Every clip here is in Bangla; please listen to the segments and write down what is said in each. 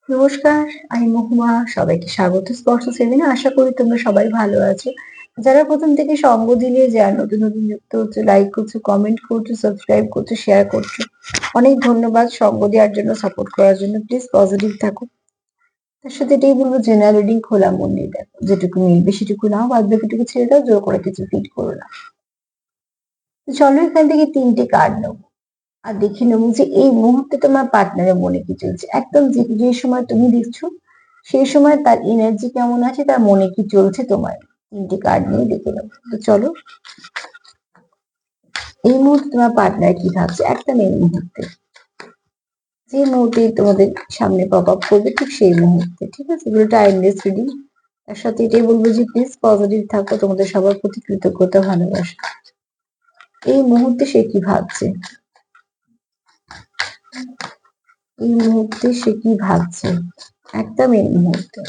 নমস্কার, আমি মহুয়া। সবাইকে স্বাগত স্পর্শ সেভেনে। আশা করি তোমরা সবাই ভালো আছো। যারা প্রথম থেকে সঙ্গ দিলে, যারা নতুন নতুন যুক্ত হচ্ছে, লাইক করছো, কমেন্ট করছো, সাবস্ক্রাইব করছো, শেয়ার করছো, অনেক ধন্যবাদ সঙ্গ দেওয়ার জন্য, সাপোর্ট করার জন্য। প্লিজ পজিটিভ থাকো। তার সাথে এটাই বলবো, জেনারেল রিডিং খোলা মন নিয়ে দেখো, যেটুকু মিলবে সেটুকু নাও, বাদ বাকিটুকু ছেড়ে দাও, জোর করে কিছু ফিট করো না। তো চলো এখান থেকে 3টে কার্ড নেবো আর দেখে নেবো যে এই মুহূর্তে তোমার পার্টনারের মনে কি চলছে। একদম যে যে সময় তুমি দেখছো সেই সময় তার এনার্জি কেমন আছে, তার মনে কি চলছে, তোমার 3টে কার্ড নিয়ে দেখে নেবো। তো চলো, এই মুহূর্তে তোমার পার্টনার কি ভাবছে, একদম এই মুহূর্তে, যে মুহূর্তে তোমাদের সামনে পপ আপ করবে, ঠিক সেই মুহূর্তে। ঠিক আছে, এগুলো টাইমলেস রিডিং। তার সাথে এটাই বলবো যে প্লিজ পজিটিভ থাকো, তোমাদের সবার প্রতি কৃতজ্ঞতা, ভালোবাসা। এই মুহূর্তে সে কি ভাবছে, এই মুহূর্তে সে কি ভাবছে, একদম এই মুহূর্তে,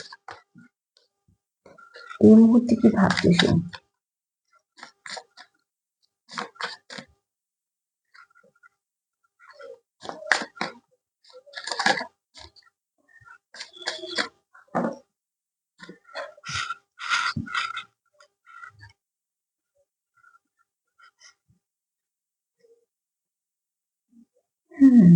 এই মুহূর্তে কি ভাবছে সে। হুম,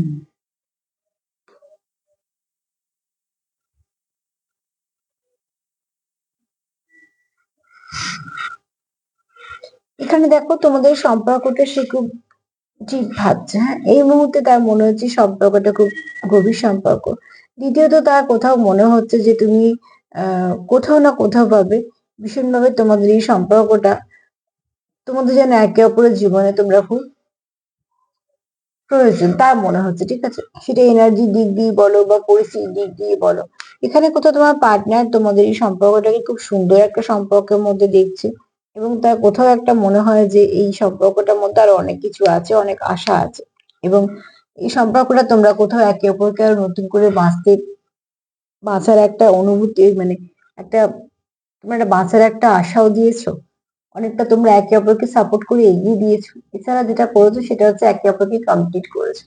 এখানে দেখো তোমাদের সম্পর্কটা সে খুব ঠিক ভাবছে। হ্যাঁ, এই মুহূর্তে তার মনে হচ্ছে সম্পর্কটা খুব গভীর সম্পর্ক। দ্বিতীয়ত, তার কোথাও মনে হচ্ছে যে তুমি কোথাও না কোথাও ভাবে ভীষণভাবে তোমাদের এই সম্পর্কটা, তোমাদের যেন একে অপরের জীবনে তোমরা খুব প্রয়োজন তার মনে হচ্ছে। ঠিক আছে, সেটা এনার্জি দিক দিয়ে বলো বা পরিস্থিতির দিক দিয়ে বলো, এখানে কোথাও তোমার পার্টনার তোমাদের এই সম্পর্কটাকে খুব সুন্দর একটা সম্পর্কের মধ্যে দেখছে, এবং তার কোথাও একটা মনে হয় যে এই সম্পর্কটার মধ্যে আরো অনেক কিছু আছে, অনেক আশা আছে, এবং এই সম্পর্কটা তোমরা কোথাও একে অপরকে আরো নতুন করে বাঁচার একটা অনুভূতি, মানে একটা, তোমরা একটা বাঁচার একটা আশাও দিয়েছো। অনেকটা তোমরা একে অপরকে সাপোর্ট করে এগিয়ে দিয়েছো। এছাড়া যেটা করেছো সেটা হচ্ছে একে অপরকে কমপ্লিট করেছো।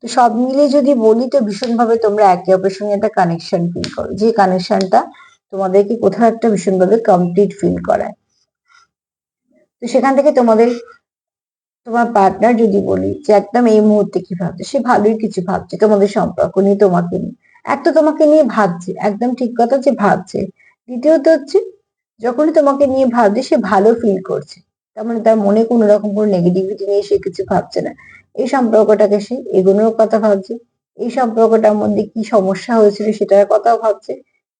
তো সব মিলে যদি বলি, তো ভীষণভাবে তোমরা একে অপরের সঙ্গে একটা কানেকশন ফিল করো, যে কানেকশনটা তোমাদেরকে কোথাও একটা ভীষণভাবে কমপ্লিট ফিল করায়। তো সেখান থেকে তোমার পার্টনার যদি বলি যে একদম এই মুহূর্তে কি ভাবছে, সে ভালোই কিছু ভাবছে তোমাদের সম্পর্ক নিয়ে, তোমাকে নিয়ে। এক তো তোমাকে নিয়ে ভাবছে, একদম ঠিক কথা যে ভাবছে। দ্বিতীয়ত হচ্ছে, যখনই তোমাকে নিয়ে ভাবছে সে ভালো ফিল করছে, তার মানে তার মনে কোনো রকম কোনো নেগেটিভিটি নিয়ে সে কিছু ভাবছে না। এই সম্পর্কটাকে সে এগোনোর কথা ভাবছে, এই সম্পর্কটার মধ্যে কি সমস্যা হয়েছিল সেটার কথাও ভাবছে,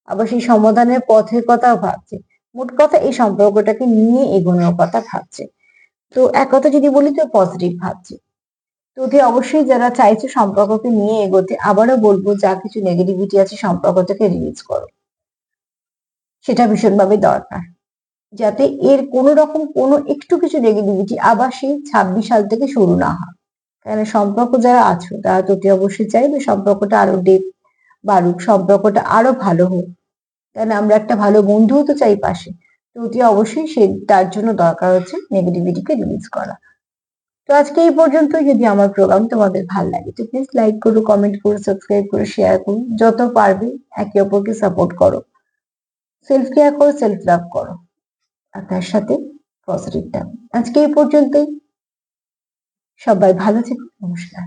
আবার সেই সমাধানের পথের কথাও ভাবছে। মোট কথা, এই সম্পর্কটাকে নিয়ে এগোনোর কথা ভাবছে। তো এক কথা যদি বলি, তো পজিটিভ ভাবছি। তো ওদের অবশ্যই যারা চাইছে সম্পর্ককে নিয়ে এগোতে, আবারও বলবো যা কিছু নেগেটিভিটি আছে সম্পর্ক থেকে রিলিজ করো, সেটা ভীষণভাবে দরকার, যাতে এর কোনো রকম কোনো একটু কিছু নেগেটিভিটি আবার সেই 26 সাল থেকে শুরু না হয়। কারণ সম্পর্ক যারা আছো তারা তো অতি অবশ্যই চাইবে সম্পর্কটা আরো ডেপ বাড়ুক, সম্পর্কটা আরো ভালো হোক। কারণ আমরা একটা ভালো বন্ধুও তো চাই পাশে। তো অতি অবশ্যই সে তার জন্য দরকার হচ্ছে নেগেটিভিটিকে রিলিজ করা। তো আজকে এই পর্যন্তই। যদি আমার প্রোগ্রাম তোমাদের ভালো লাগে তো প্লিজ লাইক করো, কমেন্ট করো, সাবস্ক্রাইব করো, শেয়ার করো, যত পারবে একে অপরকে সাপোর্ট করো, সেলফ কেয়ার করো, সেলফ লাভ করো, আর তার সাথে পজিটিভ থাকো। আজকে এই পর্যন্তই। সবাই ভালো থেকো। নমস্কার।